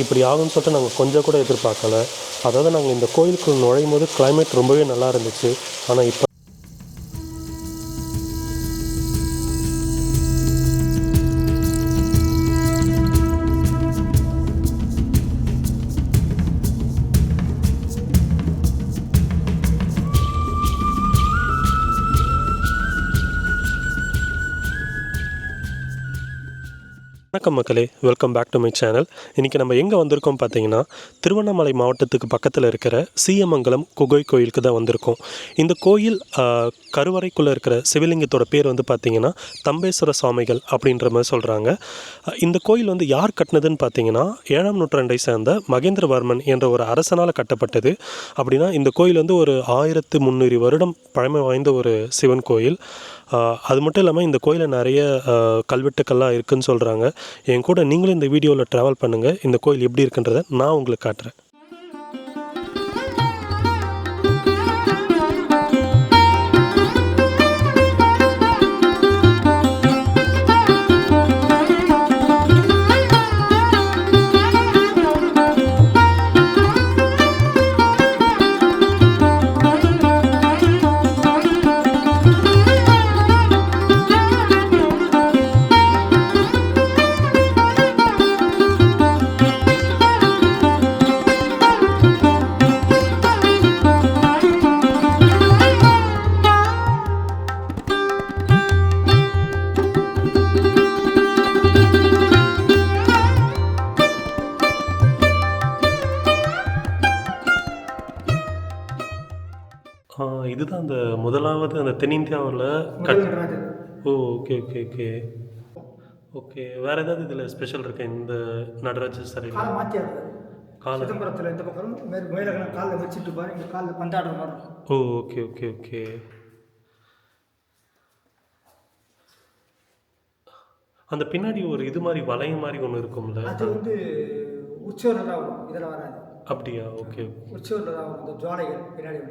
இப்படி ஆகும்னு சொல்லிட்டு நாங்கள் கொஞ்சம் கூட எதிர்பார்க்கல. அதாவது நாங்கள் இந்த கோயிலுக்கு நுழையும்போது கிளைமேட் ரொம்பவே நல்லா இருந்துச்சு. ஆனால் இப்போ வணக்கம் மக்களே, welcome back to my channel. இன்றைக்கி நம்ம எங்கே வந்திருக்கோம் பார்த்தீங்கன்னா, திருவண்ணாமலை மாவட்டத்துக்கு பக்கத்தில் இருக்கிற சீயமங்கலம் குகை கோயிலுக்கு தான் வந்திருக்கோம். இந்த கோயில் கருவறைக்குள்ளே இருக்கிற சிவலிங்கத்தோட பேர் வந்து பார்த்திங்கன்னா தம்பேஸ்வர சுவாமிகள் அப்படின்ற மாதிரி சொல்கிறாங்க. இந்த கோயில் வந்து யார் கட்டினதுன்னு பார்த்தீங்கன்னா 7ஆம் நூற்றாண்டை சேர்ந்த மகேந்திரவர்மன் என்ற ஒரு அரசனால் கட்டப்பட்டது. அப்படின்னா இந்த கோயில் வந்து ஒரு 1300 வருடம் பழமை வாய்ந்த ஒரு சிவன் கோயில். அது மட்டும் இல்லாமல் இந்த கோயிலில் நிறைய கல்வெட்டுக்கள்லாம் இருக்குதுன்னு சொல்கிறாங்க. என் கூட நீங்களும் இந்த வீடியோவில் ட்ராவல் பண்ணுங்கள். இந்த கோயில் எப்படி இருக்குன்றதை நான் உங்களுக்கு காட்டுறேன். இதுதான் அந்த முதலாவது அந்த தென்னிந்தியாவில் ஓகே ஓகே ஓகே ஓகே. வேறு ஏதாவது இதில் ஸ்பெஷல் இருக்குது இந்த நடராஜர் சிலையில்? சிதம்பரத்தில் இந்த பக்கம் மேலே காலில் வச்சுட்டு பாருங்க, காலில் பந்தாடுற மாதிரி. Okay okay okay. அந்த பின்னாடி ஒரு இது மாதிரி வளையம் மாதிரி ஒன்று இருக்கும்ல, அது வந்து உற்சவரில் தான் வரும், இதில் வராது. அப்படியா? ஓகே. உற்சவரில் தான் வரும் இந்த ஜுவாலைகள் பின்னாடி.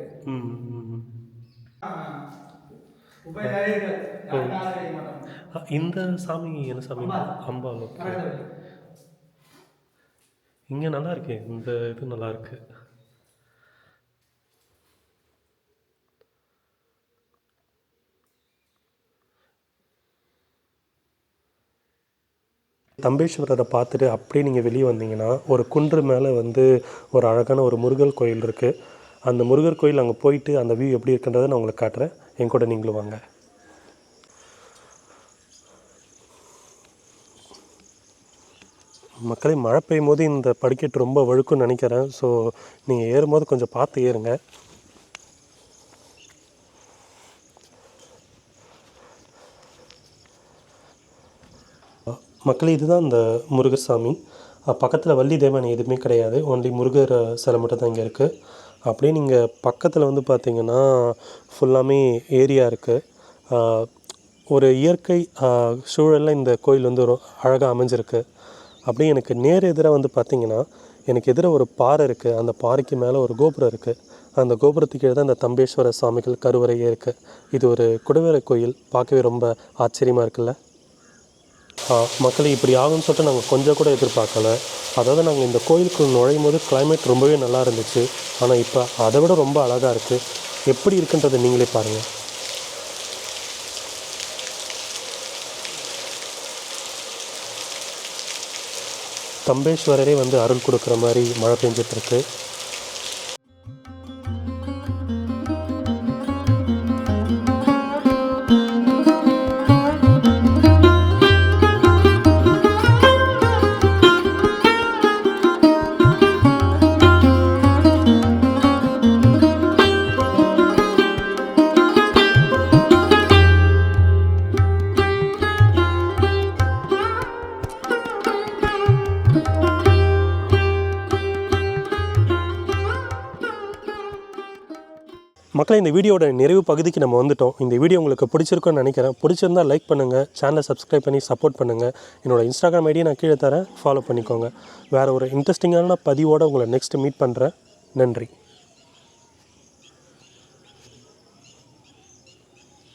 இந்த சாமி என்ன சாமி? அம்பாள். இங்கே நல்லா இருக்கு, இந்த இது நல்லா இருக்கு. தம்பேஸ்வரரை பார்த்துட்டு அப்படியே நீங்கள் வெளியே வந்தீங்கன்னா ஒரு குன்று மேலே வந்து ஒரு அழகான ஒரு முருகர் கோயில் இருக்குது. அந்த முருகர் கோயில் அங்கே போயிட்டு அந்த வியூ எப்படி இருக்குன்றதை நான் உங்களுக்கு காட்டுறேன். என் கூட நீங்களும் வாங்க. மக்களே, மழை பெய்யும் போது இந்த படிக்கட்டு ரொம்ப வழுக்குன்னு நினைக்கிறேன். ஸோ நீங்கள் ஏறும்போது கொஞ்சம் பார்த்து ஏறுங்க. மக்களே, இதுதான் இந்த முருகசாமி. பக்கத்தில் வள்ளி தேவன் எதுவுமே கிடையாது, ஒன்லி முருகர் சிலை மட்டும் தான் இங்கே இருக்குது. அப்படியே நீங்கள் பக்கத்தில் வந்து பார்த்திங்கன்னா ஃபுல்லாமே ஏரியா இருக்குது. ஒரு இயற்கை சூழலில் இந்த கோயில் வந்து ஒரு அழகாக அமைஞ்சிருக்கு. அப்படியே எனக்கு நேர் எதிராக வந்து பார்த்திங்கன்னா எனக்கு எதிராக ஒரு பாறை இருக்குது. அந்த பாறைக்கு மேலே ஒரு கோபுரம் இருக்குது. அந்த கோபுரத்துக்கு கீழே தான் இந்த தம்பேஸ்வர சுவாமிகள் கருவறையே இருக்குது. இது ஒரு குடைவரை கோயில், பார்க்கவே ரொம்ப ஆச்சரியமாக இருக்குல்ல. மக்களை இப்படி ஆகும்னு சொல்லிட்டு நாங்கள் கொஞ்சம் கூட எதிர்பார்க்கல. அதாவது நாங்கள் இந்த கோயிலுக்கு நுழையும் போது கிளைமேட் ரொம்பவே நல்லா இருந்துச்சு. ஆனால் இப்போ அதை விட ரொம்ப அழகாக இருக்குது. எப்படி இருக்குன்றதை நீங்களே பாருங்கள். தம்பேஸ்வரரே வந்து அருள் கொடுக்குற மாதிரி மழை பெஞ்சிட்ருக்கு. மக்களை, இந்த வீடியோட நிறைவு பகுதிக்கு நம்ம வந்துட்டோம். இந்த வீடியோ உங்களுக்கு பிடிச்சிருக்குன்னு நினைக்கிறேன். பிடிச்சிருந்தால் லைக் பண்ணுங்கள், சேனலை சப்ஸ்கிரைப் பண்ணி சப்போர்ட் பண்ணுங்கள். என்னோடய இன்ஸ்டாகிராம் ஐடியை நான் கீழே தரேன், ஃபாலோ பண்ணிக்கோங்க. வேறு ஒரு இன்ட்ரெஸ்டிங்கான பதிவோடு உங்களை நெக்ஸ்ட்டு மீட் பண்ணுறேன். நன்றி.